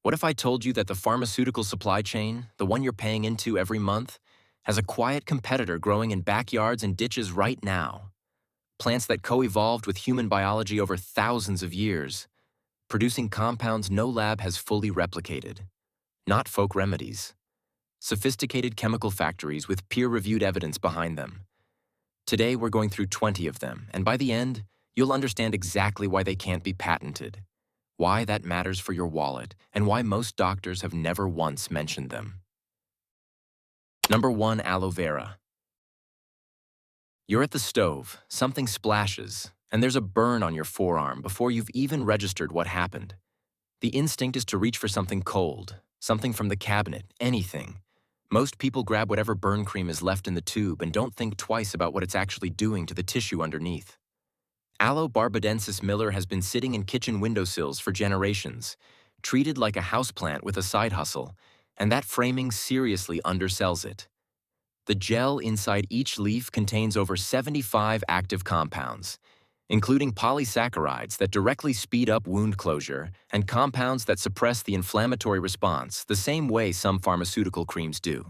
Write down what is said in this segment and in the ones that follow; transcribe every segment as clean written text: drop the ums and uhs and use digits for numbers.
What if I told you that the pharmaceutical supply chain, the one you're paying into every month, has a quiet competitor growing in backyards and ditches right now? Plants that co-evolved with human biology over thousands of years, producing compounds no lab has fully replicated. Not folk remedies. Sophisticated chemical factories with peer-reviewed evidence behind them. Today we're going through 20 of them, and by the end, you'll understand exactly why they can't be patented, why that matters for your wallet, and why most doctors have never once mentioned them. Number 1, aloe vera. You're at the stove, something splashes, and there's a burn on your forearm before you've even registered what happened. The instinct is to reach for something cold, something from the cabinet, anything. Most people grab whatever burn cream is left in the tube and don't think twice about what it's actually doing to the tissue underneath. Aloe barbadensis Miller has been sitting in kitchen windowsills for generations, treated like a houseplant with a side hustle, and that framing seriously undersells it. The gel inside each leaf contains over 75 active compounds, including polysaccharides that directly speed up wound closure and compounds that suppress the inflammatory response the same way some pharmaceutical creams do.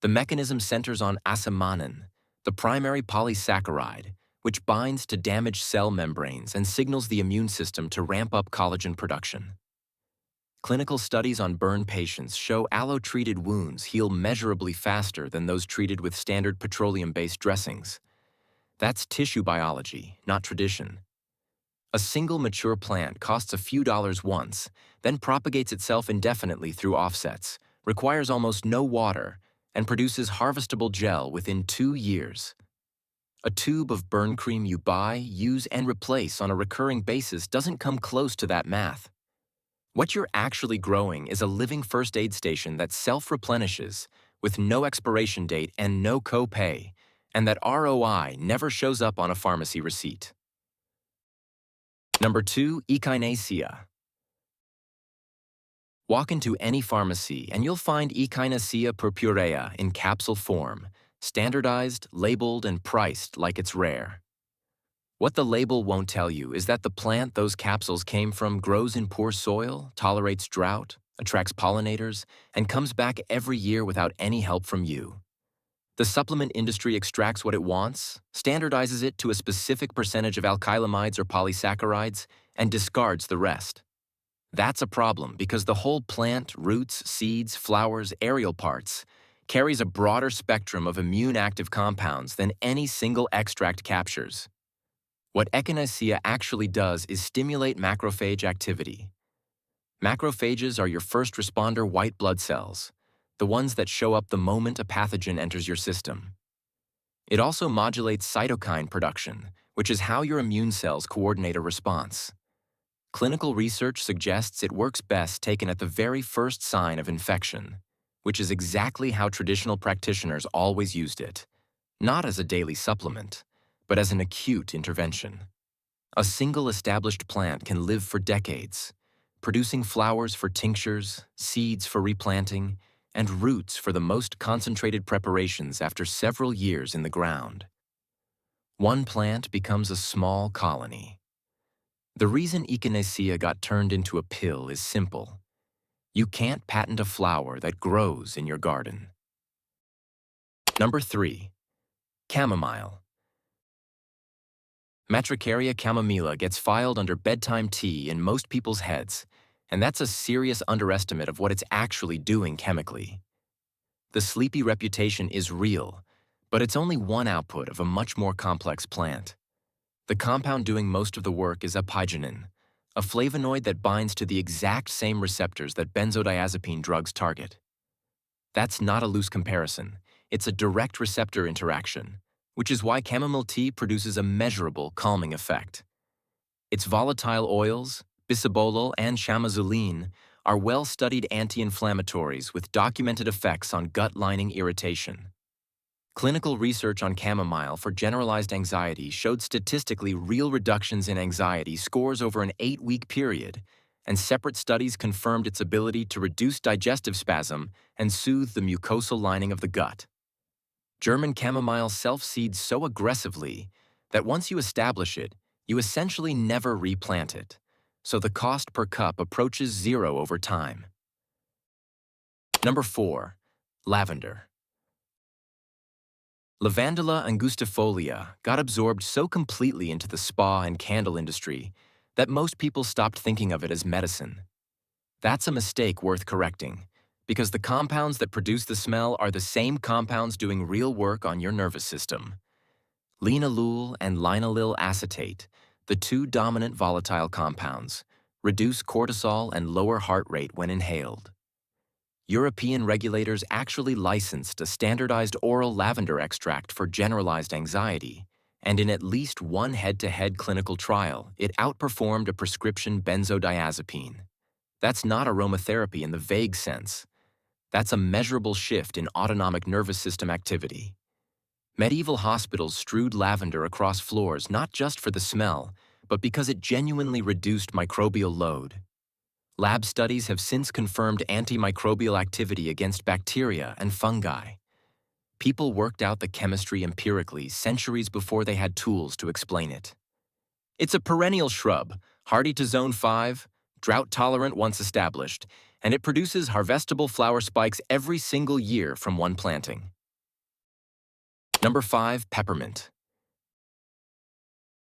The mechanism centers on asamanin, the primary polysaccharide, which binds to damaged cell membranes and signals the immune system to ramp up collagen production. Clinical studies on burn patients show aloe-treated wounds heal measurably faster than those treated with standard petroleum-based dressings. That's tissue biology, not tradition. A single mature plant costs a few dollars once, then propagates itself indefinitely through offsets, requires almost no water, and produces harvestable gel within 2 years. A tube of burn cream you buy, use, and replace on a recurring basis doesn't come close to that math. What you're actually growing is a living first aid station that self-replenishes with no expiration date and no copay, and that ROI never shows up on a pharmacy receipt. Number 2, echinacea. Walk into any pharmacy and you'll find Echinacea purpurea in capsule form, standardized, labeled, and priced like it's rare. What the label won't tell you is that the plant those capsules came from grows in poor soil, tolerates drought, attracts pollinators, and comes back every year without any help from you. The supplement industry extracts what it wants, standardizes it to a specific percentage of alkylamides or polysaccharides, and discards the rest. That's a problem because the whole plant, roots, seeds, flowers, aerial parts, carries a broader spectrum of immune-active compounds than any single extract captures. What echinacea actually does is stimulate macrophage activity. Macrophages are your first responder white blood cells, the ones that show up the moment a pathogen enters your system. It also modulates cytokine production, which is how your immune cells coordinate a response. Clinical research suggests it works best taken at the very first sign of infection, which is exactly how traditional practitioners always used it, not as a daily supplement, but as an acute intervention. A single established plant can live for decades, producing flowers for tinctures, seeds for replanting, and roots for the most concentrated preparations after several years in the ground. One plant becomes a small colony. The reason echinacea got turned into a pill is simple. You can't patent a flower that grows in your garden. Number 3, chamomile. Matricaria chamomilla gets filed under bedtime tea in most people's heads, and that's a serious underestimate of what it's actually doing chemically. The sleepy reputation is real, but it's only one output of a much more complex plant. The compound doing most of the work is apigenin, a flavonoid that binds to the exact same receptors that benzodiazepine drugs target. That's not a loose comparison, it's a direct receptor interaction, which is why chamomile tea produces a measurable calming effect. Its volatile oils, bisabolol and chamazoline, are well-studied anti-inflammatories with documented effects on gut lining irritation. Clinical research on chamomile for generalized anxiety showed statistically real reductions in anxiety scores over an 8-week period, and separate studies confirmed its ability to reduce digestive spasm and soothe the mucosal lining of the gut. German chamomile self-seeds so aggressively that once you establish it, you essentially never replant it, so the cost per cup approaches zero over time. Number 4. Lavender. Lavandula angustifolia got absorbed so completely into the spa and candle industry that most people stopped thinking of it as medicine. That's a mistake worth correcting, because the compounds that produce the smell are the same compounds doing real work on your nervous system. Linalool and linaloyl acetate, the two dominant volatile compounds, reduce cortisol and lower heart rate when inhaled. European regulators actually licensed a standardized oral lavender extract for generalized anxiety, and in at least one head-to-head clinical trial, it outperformed a prescription benzodiazepine. That's not aromatherapy in the vague sense. That's a measurable shift in autonomic nervous system activity. Medieval hospitals strewed lavender across floors not just for the smell, but because it genuinely reduced microbial load. Lab studies have since confirmed antimicrobial activity against bacteria and fungi. People worked out the chemistry empirically centuries before they had tools to explain it. It's a perennial shrub, hardy to zone 5, drought-tolerant once established, and it produces harvestable flower spikes every single year from one planting. Number 5. Peppermint.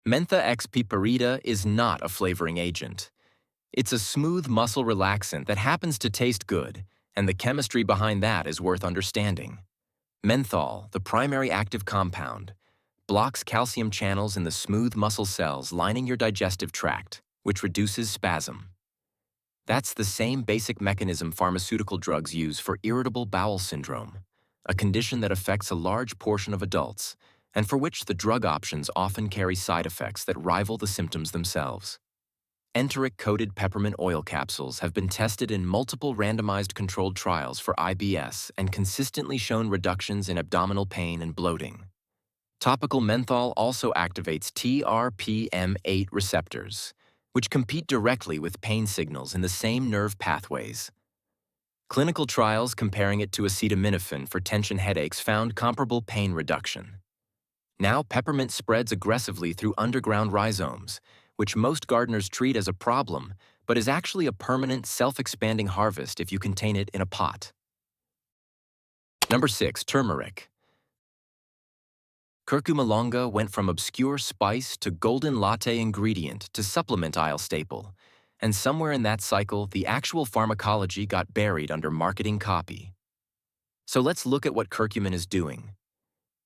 Mentha ex piperita is not a flavoring agent. It's a smooth muscle relaxant that happens to taste good, and the chemistry behind that is worth understanding. Menthol, the primary active compound, blocks calcium channels in the smooth muscle cells lining your digestive tract, which reduces spasm. That's the same basic mechanism pharmaceutical drugs use for irritable bowel syndrome, a condition that affects a large portion of adults, and for which the drug options often carry side effects that rival the symptoms themselves. Enteric-coated peppermint oil capsules have been tested in multiple randomized controlled trials for IBS and consistently shown reductions in abdominal pain and bloating. Topical menthol also activates TRPM8 receptors, which compete directly with pain signals in the same nerve pathways. Clinical trials comparing it to acetaminophen for tension headaches found comparable pain reduction. Now, peppermint spreads aggressively through underground rhizomes, which most gardeners treat as a problem, but is actually a permanent, self-expanding harvest if you contain it in a pot. Number 6. Turmeric. Curcuma longa went from obscure spice to golden latte ingredient to supplement aisle staple, and somewhere in that cycle, the actual pharmacology got buried under marketing copy. So let's look at what curcumin is doing.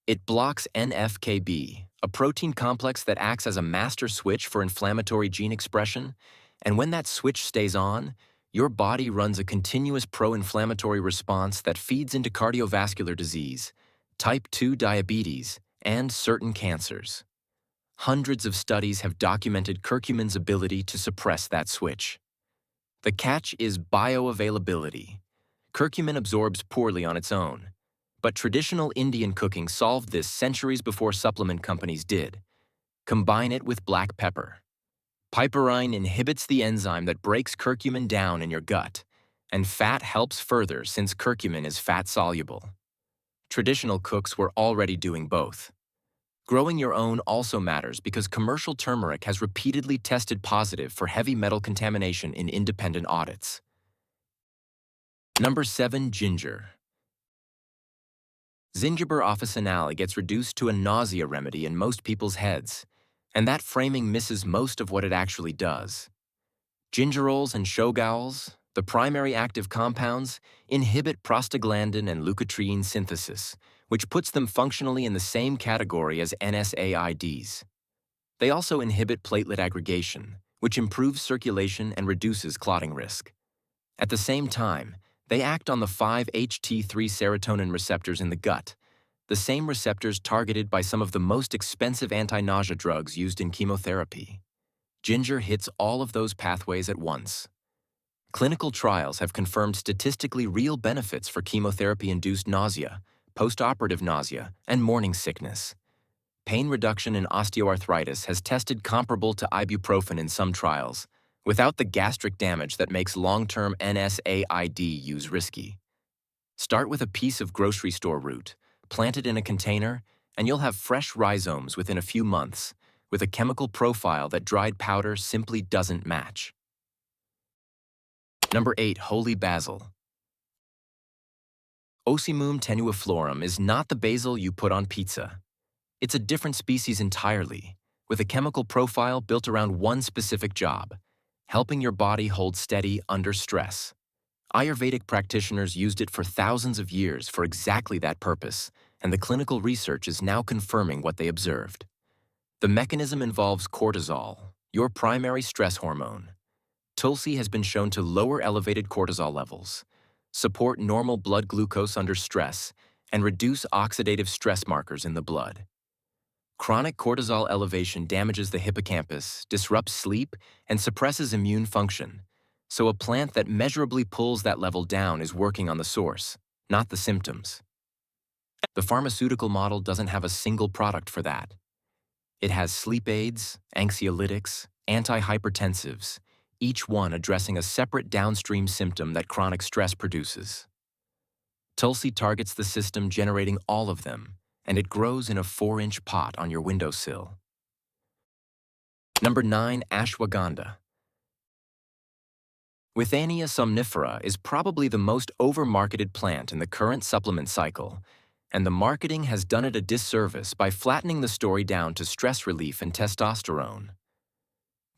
It blocks NF-κB, a protein complex that acts as a master switch for inflammatory gene expression, and when that switch stays on, your body runs a continuous pro-inflammatory response that feeds into cardiovascular disease, type 2 diabetes, and certain cancers. Hundreds of studies have documented curcumin's ability to suppress that switch. The catch is bioavailability. Curcumin absorbs poorly on its own. But traditional Indian cooking solved this centuries before supplement companies did. Combine it with black pepper. Piperine inhibits the enzyme that breaks curcumin down in your gut, and fat helps further since curcumin is fat-soluble. Traditional cooks were already doing both. Growing your own also matters because commercial turmeric has repeatedly tested positive for heavy metal contamination in independent audits. Number 7. Ginger. Zingiber officinale gets reduced to a nausea remedy in most people's heads, and that framing misses most of what it actually does. Gingerols and shogaols, the primary active compounds, inhibit prostaglandin and leukotriene synthesis, which puts them functionally in the same category as NSAIDs. They also inhibit platelet aggregation, which improves circulation and reduces clotting risk. At the same time, they act on the 5-HT3 serotonin receptors in the gut, the same receptors targeted by some of the most expensive anti-nausea drugs used in chemotherapy. Ginger hits all of those pathways at once. Clinical trials have confirmed statistically real benefits for chemotherapy-induced nausea, postoperative nausea, and morning sickness. Pain reduction in osteoarthritis has tested comparable to ibuprofen in some trials, without the gastric damage that makes long-term NSAID use risky. Start with a piece of grocery store root, plant it in a container, and you'll have fresh rhizomes within a few months, with a chemical profile that dried powder simply doesn't match. Number 8. Holy basil. Ocimum tenuiflorum is not the basil you put on pizza. It's a different species entirely, with a chemical profile built around one specific job: helping your body hold steady under stress. Ayurvedic practitioners used it for thousands of years for exactly that purpose, and the clinical research is now confirming what they observed. The mechanism involves cortisol, your primary stress hormone. Tulsi has been shown to lower elevated cortisol levels, support normal blood glucose under stress, and reduce oxidative stress markers in the blood. Chronic cortisol elevation damages the hippocampus, disrupts sleep, and suppresses immune function. So a plant that measurably pulls that level down is working on the source, not the symptoms. The pharmaceutical model doesn't have a single product for that. It has sleep aids, anxiolytics, antihypertensives, each one addressing a separate downstream symptom that chronic stress produces. Tulsi targets the system generating all of them, and it grows in a 4-inch pot on your windowsill. Number 9. Ashwagandha. Withania somnifera is probably the most over-marketed plant in the current supplement cycle, and the marketing has done it a disservice by flattening the story down to stress relief and testosterone.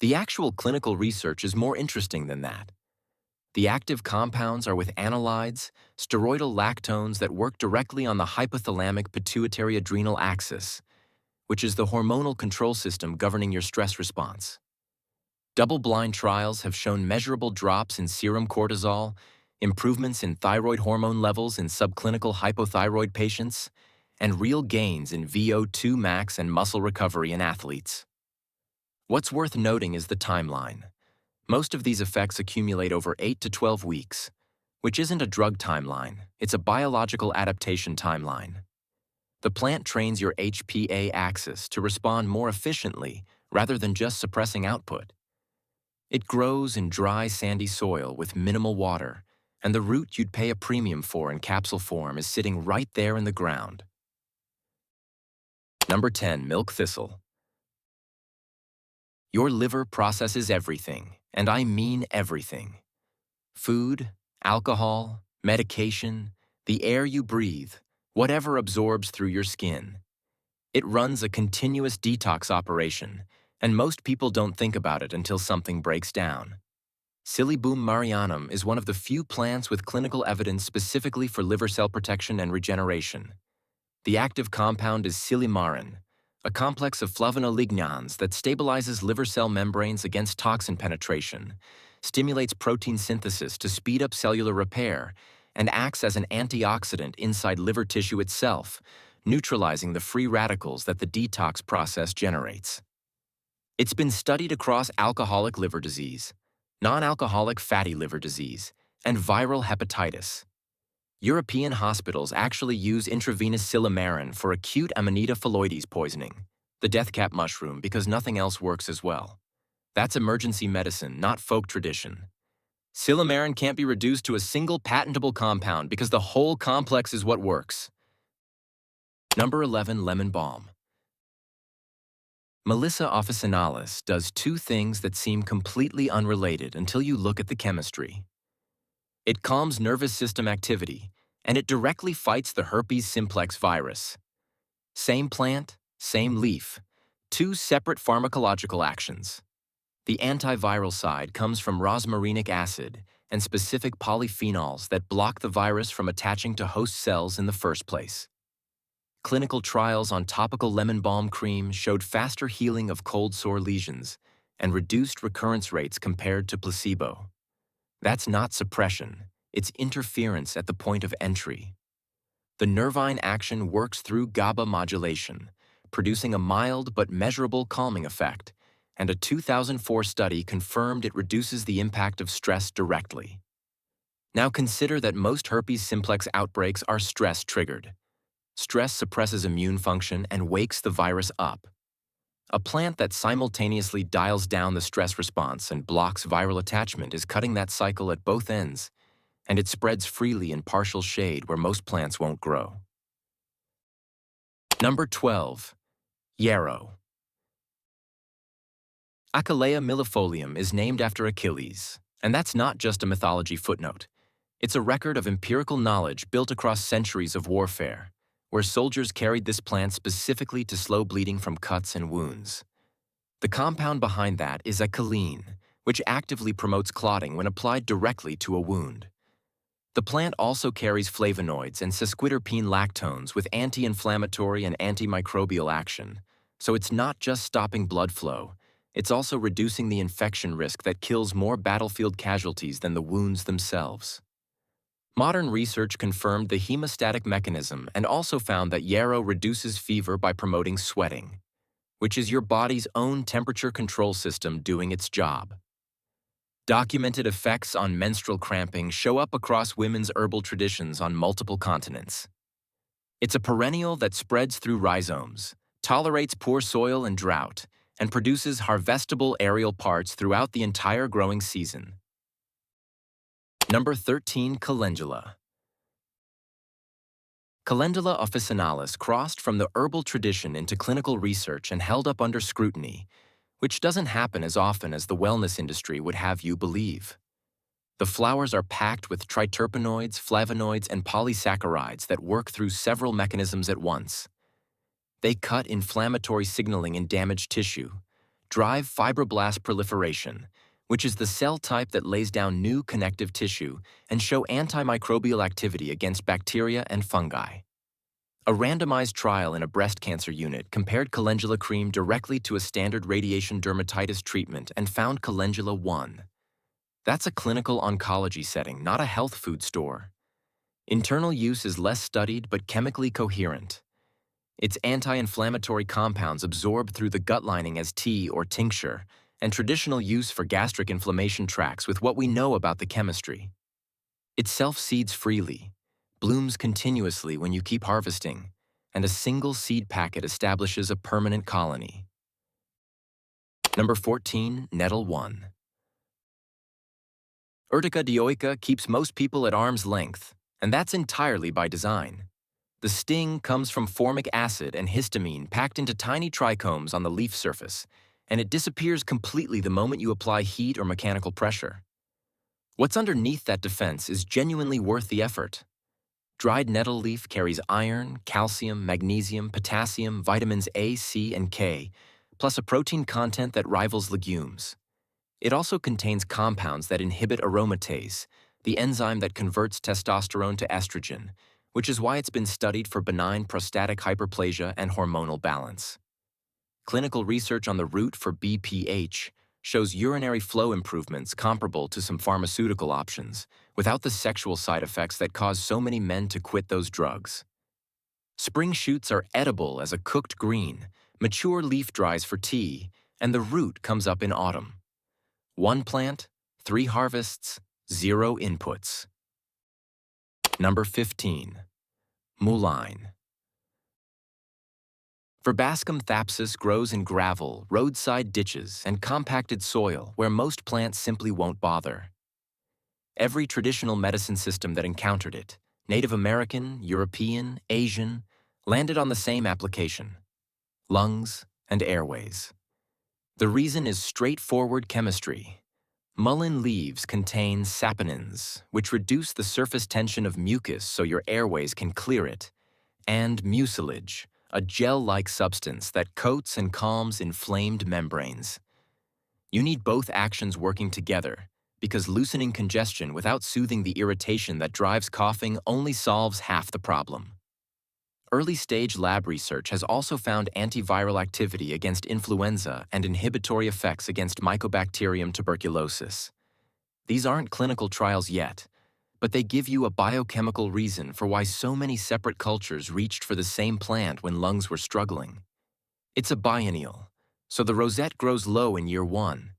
The actual clinical research is more interesting than that. The active compounds are with analydes, steroidal lactones that work directly on the hypothalamic pituitary adrenal axis, which is the hormonal control system governing your stress response. Double-blind trials have shown measurable drops in serum cortisol, improvements in thyroid hormone levels in subclinical hypothyroid patients, and real gains in VO2 max and muscle recovery in athletes. What's worth noting is the timeline. Most of these effects accumulate over 8 to 12 weeks, which isn't a drug timeline, it's a biological adaptation timeline. The plant trains your HPA axis to respond more efficiently rather than just suppressing output. It grows in dry, sandy soil with minimal water, and the root you'd pay a premium for in capsule form is sitting right there in the ground. Number 10. Milk thistle. Your liver processes everything, and I mean everything. Food, alcohol, medication, the air you breathe, whatever absorbs through your skin. It runs a continuous detox operation, and most people don't think about it until something breaks down. Silybum marianum is one of the few plants with clinical evidence specifically for liver cell protection and regeneration. The active compound is silymarin, a complex of flavonolignanes that stabilizes liver cell membranes against toxin penetration, stimulates protein synthesis to speed up cellular repair, and acts as an antioxidant inside liver tissue itself, neutralizing the free radicals that the detox process generates. It's been studied across alcoholic liver disease, non-alcoholic fatty liver disease, and viral hepatitis. European hospitals actually use intravenous silymarin for acute Amanita phalloides poisoning, the death cap mushroom, because nothing else works as well. That's emergency medicine, not folk tradition. Silymarin can't be reduced to a single patentable compound because the whole complex is what works. Number 11. Lemon balm. Melissa officinalis does two things that seem completely unrelated until you look at the chemistry. It calms nervous system activity, and it directly fights the herpes simplex virus. Same plant, same leaf, two separate pharmacological actions. The antiviral side comes from rosmarinic acid and specific polyphenols that block the virus from attaching to host cells in the first place. Clinical trials on topical lemon balm cream showed faster healing of cold sore lesions and reduced recurrence rates compared to placebo. That's not suppression, it's interference at the point of entry. The nervine action works through GABA modulation, producing a mild but measurable calming effect, and a 2004 study confirmed it reduces the impact of stress directly. Now consider that most herpes simplex outbreaks are stress-triggered. Stress suppresses immune function and wakes the virus up. A plant that simultaneously dials down the stress response and blocks viral attachment is cutting that cycle at both ends, and it spreads freely in partial shade where most plants won't grow. Number 12. Yarrow. Achillea millefolium is named after Achilles, And that's not just a mythology footnote. It's a record of empirical knowledge built across centuries of warfare, where soldiers carried this plant specifically to slow bleeding from cuts and wounds. The compound behind that is echelene, which actively promotes clotting when applied directly to a wound. The plant also carries flavonoids and sesquiterpene lactones with anti-inflammatory and antimicrobial action, so it's not just stopping blood flow, it's also reducing the infection risk that kills more battlefield casualties than the wounds themselves. Modern research confirmed the hemostatic mechanism and also found that yarrow reduces fever by promoting sweating, which is your body's own temperature control system doing its job. Documented effects on menstrual cramping show up across women's herbal traditions on multiple continents. It's a perennial that spreads through rhizomes, tolerates poor soil and drought, and produces harvestable aerial parts throughout the entire growing season. Number 13, calendula. Calendula officinalis crossed from the herbal tradition into clinical research and held up under scrutiny, which doesn't happen as often as the wellness industry would have you believe. The flowers are packed with triterpenoids, flavonoids, and polysaccharides that work through several mechanisms at once. They cut inflammatory signaling in damaged tissue, drive fibroblast proliferation, which is the cell type that lays down new connective tissue, and show antimicrobial activity against bacteria and fungi. A randomized trial in a breast cancer unit compared calendula cream directly to a standard radiation dermatitis treatment and found calendula won. That's a clinical oncology setting, not a health food store. Internal use is less studied but chemically coherent. Its anti-inflammatory compounds absorb through the gut lining as tea or tincture, and traditional use for gastric inflammation tracks with what we know about the chemistry. It self-seeds freely, blooms continuously when you keep harvesting, and a single seed packet establishes a permanent colony. Number 14, nettle 1. Urtica dioica keeps most people at arm's length, and that's entirely by design. The sting comes from formic acid and histamine packed into tiny trichomes on the leaf surface, and it disappears completely the moment you apply heat or mechanical pressure. What's underneath that defense is genuinely worth the effort. Dried nettle leaf carries iron, calcium, magnesium, potassium, vitamins A, C, and K, plus a protein content that rivals legumes. It also contains compounds that inhibit aromatase, the enzyme that converts testosterone to estrogen, which is why it's been studied for benign prostatic hyperplasia and hormonal balance. Clinical research on the root for BPH shows urinary flow improvements comparable to some pharmaceutical options, without the sexual side effects that cause so many men to quit those drugs. Spring shoots are edible as a cooked green, mature leaf dries for tea, and the root comes up in autumn. 1 plant, 3 harvests, 0 inputs. Number 15. Mullein. Verbascum thapsus grows in gravel, roadside ditches, and compacted soil where most plants simply won't bother. Every traditional medicine system that encountered it, Native American, European, Asian, landed on the same application: lungs and airways. The reason is straightforward chemistry. Mullein leaves contain saponins, which reduce the surface tension of mucus so your airways can clear it, and mucilage, a gel-like substance that coats and calms inflamed membranes. You need both actions working together, because loosening congestion without soothing the irritation that drives coughing only solves half the problem. Early-stage lab research has also found antiviral activity against influenza and inhibitory effects against Mycobacterium tuberculosis. These aren't clinical trials yet, but they give you a biochemical reason for why so many separate cultures reached for the same plant when lungs were struggling. It's a biennial, so the rosette grows low in year 1,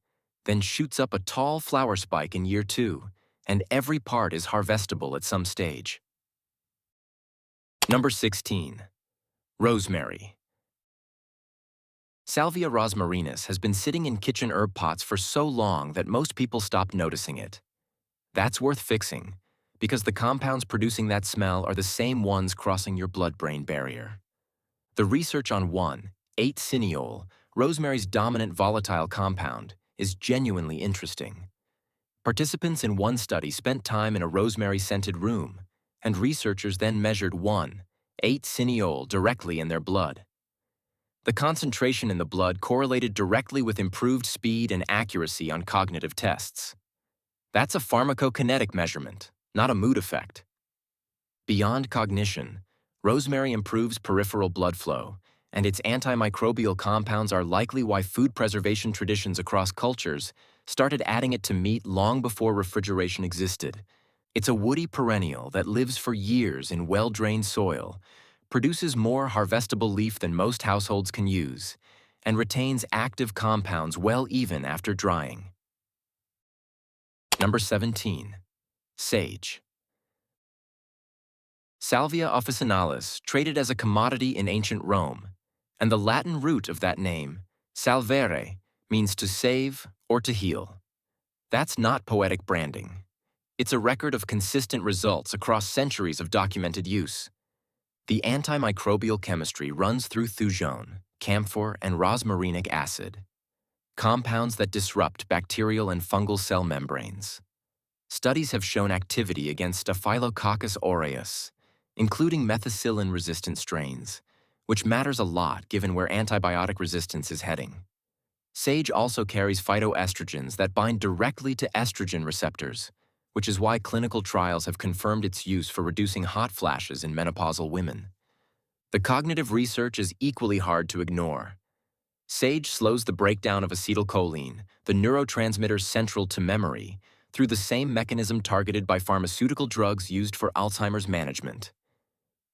then shoots up a tall flower spike in year 2, and every part is harvestable at some stage. Number 16. Rosemary. Salvia rosmarinus has been sitting in kitchen herb pots for so long that most people stopped noticing it. That's worth fixing, because the compounds producing that smell are the same ones crossing your blood-brain barrier. The research on 1,8-cineol, rosemary's dominant volatile compound, is genuinely interesting. Participants in one study spent time in a rosemary-scented room, and researchers then measured 1,8-cineol directly in their blood. The concentration in the blood correlated directly with improved speed and accuracy on cognitive tests. That's a pharmacokinetic measurement, not a mood effect. Beyond cognition, rosemary improves peripheral blood flow, and its antimicrobial compounds are likely why food preservation traditions across cultures started adding it to meat long before refrigeration existed. It's a woody perennial that lives for years in well-drained soil, produces more harvestable leaf than most households can use, and retains active compounds well even after drying. Number 17. Sage. Salvia officinalis traded as a commodity in ancient Rome, and the Latin root of that name, salvere, means to save or to heal. That's not poetic branding. It's a record of consistent results across centuries of documented use. The antimicrobial chemistry runs through thujone, camphor, and rosmarinic acid, compounds that disrupt bacterial and fungal cell membranes. Studies have shown activity against Staphylococcus aureus, including methicillin-resistant strains, which matters a lot given where antibiotic resistance is heading. Sage also carries phytoestrogens that bind directly to estrogen receptors, which is why clinical trials have confirmed its use for reducing hot flashes in menopausal women. The cognitive research is equally hard to ignore. Sage slows the breakdown of acetylcholine, the neurotransmitter central to memory, through the same mechanism targeted by pharmaceutical drugs used for Alzheimer's management.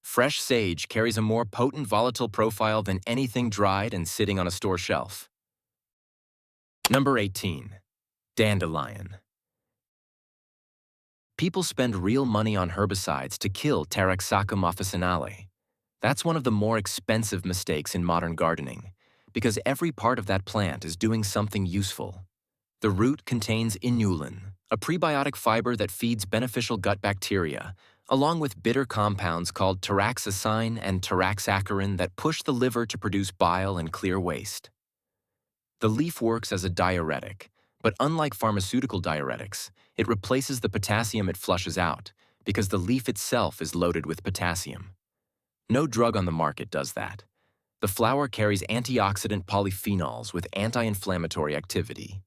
Fresh sage carries a more potent volatile profile than anything dried and sitting on a store shelf. Number 18. Dandelion. People spend real money on herbicides to kill Taraxacum officinale. That's one of the more expensive mistakes in modern gardening, because every part of that plant is doing something useful. The root contains inulin, a prebiotic fiber that feeds beneficial gut bacteria, along with bitter compounds called taraxacine and taraxacarin that push the liver to produce bile and clear waste. The leaf works as a diuretic, but unlike pharmaceutical diuretics, it replaces the potassium it flushes out, because the leaf itself is loaded with potassium. No drug on the market does that. The flower carries antioxidant polyphenols with anti-inflammatory activity.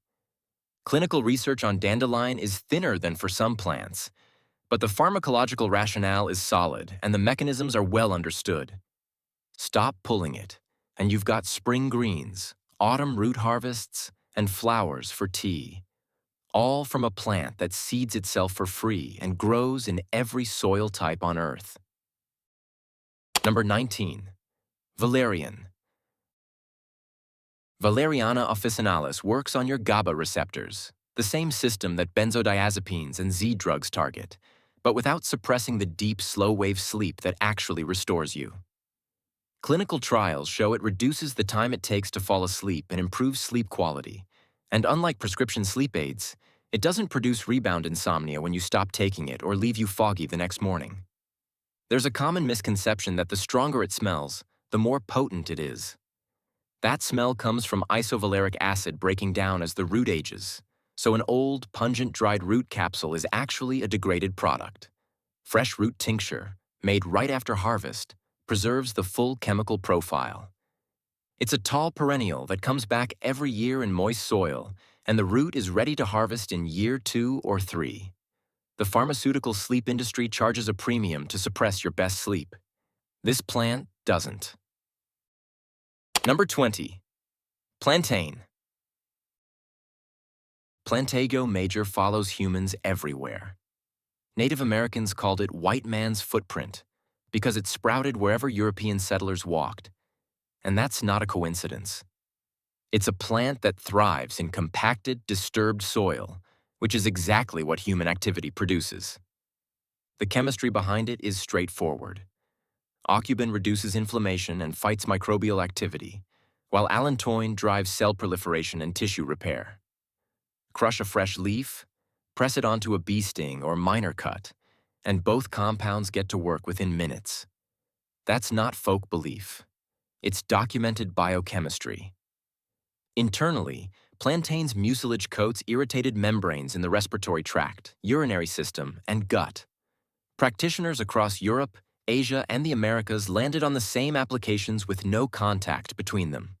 Clinical research on dandelion is thinner than for some plants, but the pharmacological rationale is solid and the mechanisms are well understood. Stop pulling it, and you've got spring greens, autumn root harvests, and flowers for tea, all from a plant that seeds itself for free and grows in every soil type on Earth. Number 19. Valerian. Valeriana officinalis works on your GABA receptors, the same system that benzodiazepines and Z drugs target, but without suppressing the deep, slow-wave sleep that actually restores you. Clinical trials show it reduces the time it takes to fall asleep and improves sleep quality. And unlike prescription sleep aids, it doesn't produce rebound insomnia when you stop taking it or leave you foggy the next morning. There's a common misconception that the stronger it smells, the more potent it is. That smell comes from isovaleric acid breaking down as the root ages, so an old, pungent dried root capsule is actually a degraded product. Fresh root tincture, made right after harvest, preserves the full chemical profile. It's a tall perennial that comes back every year in moist soil, and the root is ready to harvest in year 2 or 3. The pharmaceutical sleep industry charges a premium to suppress your best sleep. This plant doesn't. Number 20. Plantain. Plantago major follows humans everywhere. Native Americans called it white man's footprint because it sprouted wherever European settlers walked. And that's not a coincidence. It's a plant that thrives in compacted, disturbed soil, which is exactly what human activity produces. The chemistry behind it is straightforward. Aucubin reduces inflammation and fights microbial activity, while allantoin drives cell proliferation and tissue repair. Crush a fresh leaf, press it onto a bee sting or minor cut, and both compounds get to work within minutes. That's not folk belief. It's documented biochemistry. Internally, Plantain's mucilage coats irritated membranes in the respiratory tract, urinary system, and gut. Practitioners across Europe, Asia, and the Americas landed on the same applications with no contact between them.